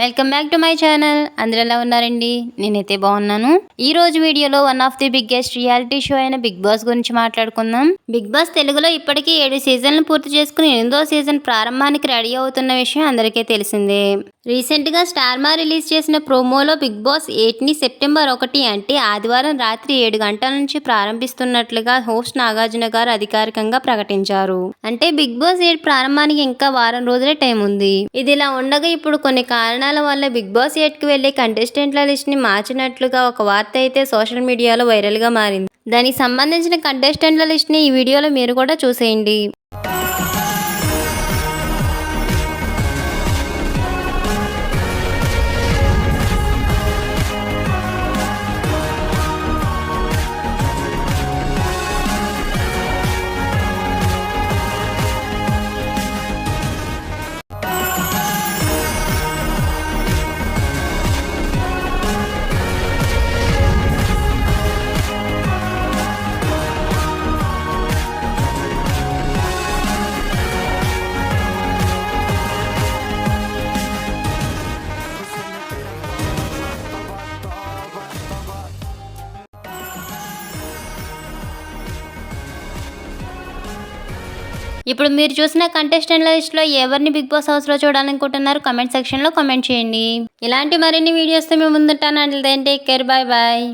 Welcome back to my channel. అందరూ ఎలా ఉన్నారండి? నేనైతే బాగున్నాను. ఈ రోజు వీడియోలో one of the biggest reality show అయిన బిగ్ బాస్ గురించి మాట్లాడుకుందాం. బిగ్ బాస్ తెలుగులో ఇప్పటికీ 7 సీజన్లు పూర్తి చేసుకుని 8వ సీజన్ ప్రారంభానికి రెడీ అవుతున్న విషయం అందరికీ తెలిసిందే. రీసెంట్ గా స్టార్ మా రిలీజ్ చేసిన ప్రోమోలో బిగ్ బాస్ 8ని సెప్టెంబర్ 1 అంటే ఆదివారం రాత్రి 7 గంటల నుంచి ప్రారంభిస్తున్నట్లుగా హోస్ట్ నాగార్జున గారు అధికారికంగా ప్రకటించారు. అంటే బిగ్ బాస్ 8 ప్రారంభానికి ఇంకా వారం రోజులే టైం ఉంది. ఇదిలా ఉండగా ఇప్పుడు కొన్ని కారణాల వల్ల బిగ్ బాస్ 8కి వెళ్లే కంటెస్టెంట్ల లిస్ట్ ని మార్చినట్లుగా ఒక వార్త అయితే సోషల్ మీడియాలో వైరల్ గా మారింది. దానికి సంబంధించిన కంటెస్టెంట్ల లిస్ట్ ని ఈ వీడియోలో మీరు కూడా చూసేయండి. ఇప్పుడు మీరు చూసిన కంటెస్టెంట్ల లిస్ట్ లో ఎవరిని బిగ్ బాస్ హౌస్ లో చూడాలనుకుంటున్నారు? కమెంట్ సెక్షన్ లో కమెంట్ చేయండి. ఇలాంటి మరిన్ని వీడియోస్ తో మేము ముందుంటాను. అంటే టేక్ కేర్, బై బాయ్.